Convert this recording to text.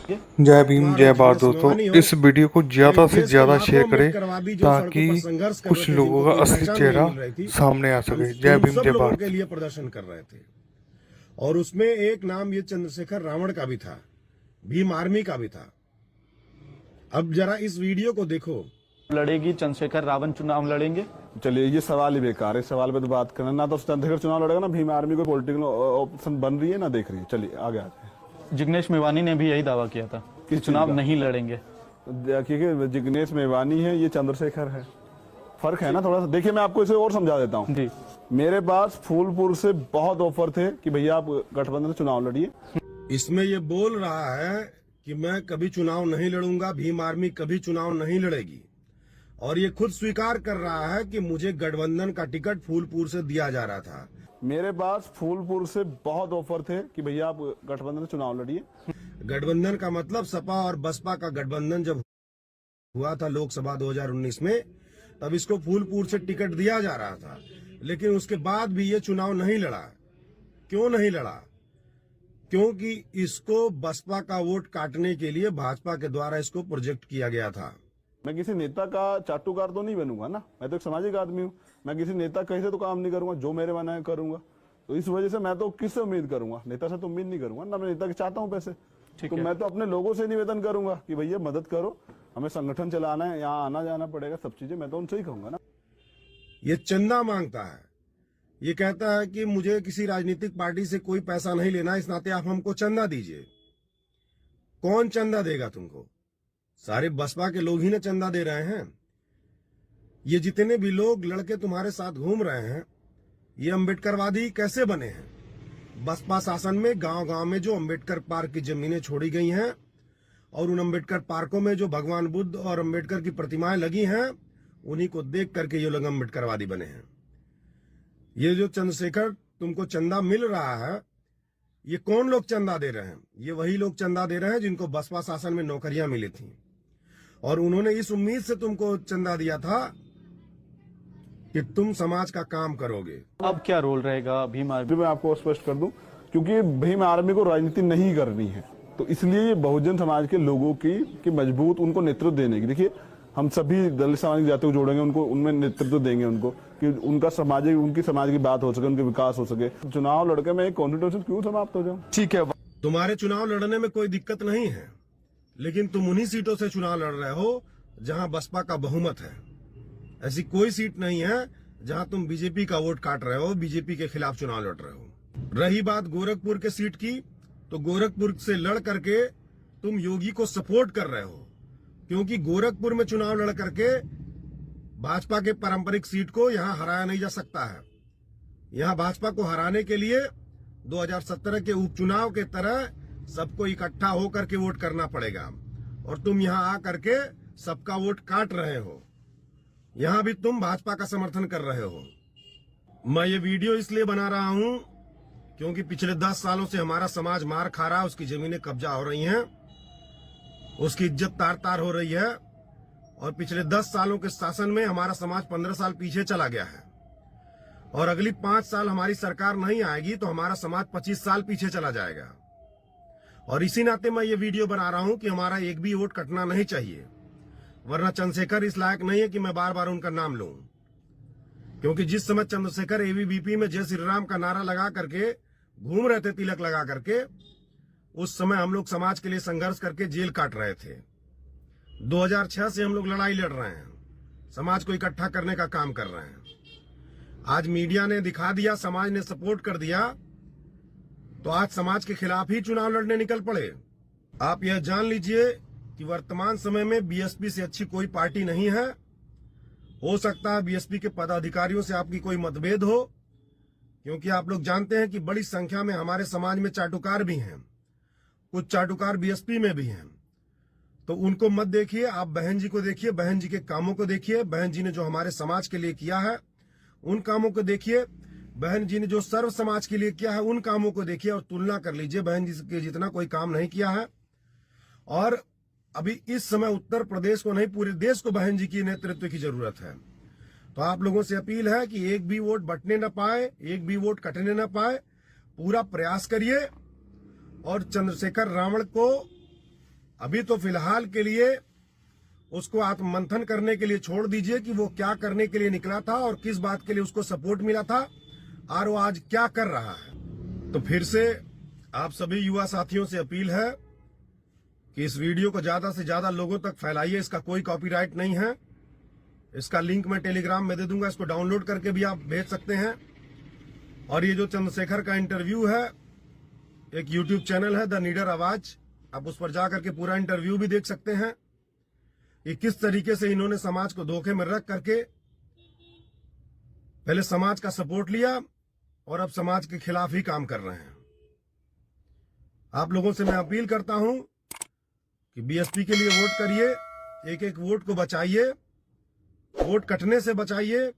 जय भीम जय भारत दोस्तों। इस वीडियो को ज्यादा से ज्यादा शेयर करें ताकि कुछ लोगों का असली चेहरा सामने आ सके। जय भीम जय लोगों के भारत। लिए प्रदर्शन कर रहे थे और उसमें एक नाम ये चंद्रशेखर रावण का भी था, भीम आर्मी का भी था। अब जरा इस वीडियो को देखो। लड़ेगी चंद्रशेखर रावण चुनाव लड़ेंगे? चलिए ये सवाल ही बेकार है, सवाल पे तो बात करना ना। तो चंद्रशेखर चुनाव लड़ेगा ना भीम आर्मी को पॉलिटिकल ऑप्शन बन रही है ना, देख रही है। चलिए आगे आते हैं। जिग्नेश मेवानी ने भी यही दावा किया था कि चुनाव नहीं लड़ेंगे। क्योंकि जिग्नेश मेवानी है, ये चंद्रशेखर है, फर्क है ना थोड़ा सा। देखिए मैं आपको इसे और समझा देता हूँ जी। मेरे पास फूलपुर से बहुत ऑफर थे कि भैया आप गठबंधन चुनाव लड़िए। इसमें ये बोल रहा है कि मैं कभी चुनाव नहीं लड़ूंगा, भीम आर्मी कभी चुनाव नहीं लड़ेगी, और ये खुद स्वीकार कर रहा है कि मुझे गठबंधन का टिकट फूलपुर से दिया जा रहा था। मेरे पास फूलपुर से बहुत ऑफर थे कि भैया आप गठबंधन चुनाव लड़िए। गठबंधन का मतलब सपा और बसपा का गठबंधन जब हुआ था लोकसभा 2019 में, तब इसको फूलपुर से टिकट दिया जा रहा था, लेकिन उसके बाद भी ये चुनाव नहीं लड़ा। क्यों नहीं लड़ा? क्योंकि इसको बसपा का वोट काटने के लिए भाजपा के द्वारा इसको प्रोजेक्ट किया गया था। मैं किसी नेता का चाटुकार तो नहीं बनूंगा ना, मैं तो एक सामाजिक आदमी हूँ। मैं किसी नेता कहीं से तो काम नहीं करूंगा, जो मेरे मन है करूंगा। तो इस वजह से मैं तो किससे उम्मीद करूंगा? नेता से तो उम्मीद नहीं करूंगा ना। मैं नेता के चाहता हूँ पैसे, तो मैं तो अपने लोगों से निवेदन करूंगा कि भैया मदद करो, हमें संगठन चलाना है, यहाँ आना जाना पड़ेगा, सब चीजें मैं तो उनसे ही कहूंगा ना। ये चंदा मांगता है, ये कहता है कि मुझे किसी राजनीतिक पार्टी से कोई पैसा नहीं लेना, इस नाते आप हमको चंदा दीजिए। कौन चंदा देगा तुमको? सारे बसपा के लोग ही ना चंदा दे रहे हैं। ये जितने भी लोग लड़के तुम्हारे साथ घूम रहे हैं, ये अम्बेडकरवादी कैसे बने हैं? बसपा शासन में गांव गांव में जो अम्बेडकर पार्क की जमीनें छोड़ी गई हैं और उन अम्बेडकर पार्कों में जो भगवान बुद्ध और अम्बेडकर की प्रतिमाएं लगी हैं, उन्हीं को देख करके ये लोग अम्बेडकरवादी बने हैं। ये जो चंद्रशेखर तुमको चंदा मिल रहा है, ये कौन लोग चंदा दे रहे हैं? ये वही लोग चंदा दे रहे हैं जिनको बसपा शासन में नौकरियां मिली थी, और उन्होंने इस उम्मीद से तुमको चंदा दिया था कि तुम समाज का काम करोगे। अब क्या रोल रहेगा भीम आर्मी? मैं आपको स्पष्ट कर दूं, क्योंकि भीम आर्मी को राजनीति नहीं करनी है, तो इसलिए ये बहुजन समाज के लोगों की मजबूत उनको नेतृत्व देने की। देखिए हम सभी दलित सामाजिक जातियों को जोड़ेंगे, उनको उनमें नेतृत्व देंगे, उनको कि उनका सामाजिक उनकी समाज की बात हो सके, उनके विकास हो सके। चुनाव लड़के में एक कॉन्स्टिट्यूशन क्यों समाप्त हो जाऊं? ठीक है, तुम्हारे चुनाव लड़ने में कोई दिक्कत नहीं है, लेकिन तुम उन्हीं सीटों से चुनाव लड़ रहे हो जहां बसपा का बहुमत है। ऐसी कोई सीट नहीं है जहां तुम बीजेपी का वोट काट रहे हो, बीजेपी के खिलाफ चुनाव लड़ रहे हो। रही बात गोरखपुर के सीट की, तो गोरखपुर से लड़ करके तुम योगी को सपोर्ट कर रहे हो, क्योंकि गोरखपुर में चुनाव लड़ करके भाजपा के पारंपरिक सीट को यहां हराया नहीं जा सकता है। यहां भाजपा को हराने के लिए 2017 के उपचुनाव के तरह सबको इकट्ठा होकर के वोट करना पड़ेगा, और तुम यहां आकर के सबका वोट काट रहे हो। यहां भी तुम भाजपा का समर्थन कर रहे हो। मैं ये वीडियो इसलिए बना रहा हूं क्योंकि पिछले 10 सालों से हमारा समाज मार खा रहा है, उसकी जमीनें कब्जा हो रही हैं, उसकी इज्जत तार तार हो रही है, और पिछले 10 सालों के शासन में हमारा समाज 15 साल पीछे चला गया है, और अगली 5 साल हमारी सरकार नहीं आएगी तो हमारा समाज 25 साल पीछे चला जाएगा। और इसी नाते मैं ये वीडियो बना रहा हूं कि हमारा एक भी वोट कटना नहीं चाहिए, वरना चंद्रशेखर इस लायक नहीं है कि मैं बार बार उनका नाम लूं। क्योंकि जिस समय चंद्रशेखर एबीवीपी में जय श्री राम का नारा लगा करके घूम रहे थे, तिलक लगा करके, उस समय हम लोग समाज के लिए संघर्ष करके जेल काट रहे थे। 2006 से हम लोग लड़ाई लड़ रहे हैं, समाज को इकट्ठा करने का काम कर रहे हैं। आज मीडिया ने दिखा दिया, समाज ने सपोर्ट कर दिया, तो आज समाज के खिलाफ ही चुनाव लड़ने निकल पड़े। आप यह जान लीजिए कि वर्तमान समय में बीएसपी से अच्छी कोई पार्टी नहीं है। हो सकता है बीएसपी के पदाधिकारियों से आपकी कोई मतभेद हो, क्योंकि आप लोग जानते हैं कि बड़ी संख्या में हमारे समाज में चाटुकार भी हैं, कुछ चाटुकार बीएसपी में भी हैं। तो उनको मत देखिए, आप बहन जी को देखिए, बहन जी के कामों को देखिए। बहन जी ने जो हमारे समाज के लिए किया है उन कामों को देखिए, बहन जी ने जो सर्व समाज के लिए किया है उन कामों को देखिए, और तुलना कर लीजिए। बहन जी के जितना कोई काम नहीं किया है, और अभी इस समय उत्तर प्रदेश को नहीं पूरे देश को बहन जी की नेतृत्व की जरूरत है। तो आप लोगों से अपील है कि एक भी वोट बंटने न पाए, एक भी वोट कटने न पाए, पूरा प्रयास करिए और चंद्रशेखर रावण को अभी तो फिलहाल के लिए उसको आत्ममंथन करने के लिए छोड़ दीजिए कि वो क्या करने के लिए निकला था और किस बात के लिए उसको सपोर्ट मिला था और वो आज क्या कर रहा है। तो फिर से आप सभी युवा साथियों से अपील है कि इस वीडियो को ज्यादा से ज्यादा लोगों तक फैलाइए। इसका कोई कॉपीराइट नहीं है। इसका लिंक मैं टेलीग्राम में दे दूंगा, इसको डाउनलोड करके भी आप भेज सकते हैं। और ये जो चंद्रशेखर का इंटरव्यू है, एक यूट्यूब चैनल है द नीडर आवाज, आप उस पर जाकर के पूरा इंटरव्यू भी देख सकते हैं कि किस तरीके से इन्होंने समाज को धोखे में रख करके पहले समाज का सपोर्ट लिया और अब समाज के खिलाफ ही काम कर रहे हैं। आप लोगों से मैं अपील करता हूं कि बीएसपी के लिए वोट करिए, एक एक वोट को बचाइए, वोट कटने से बचाइए।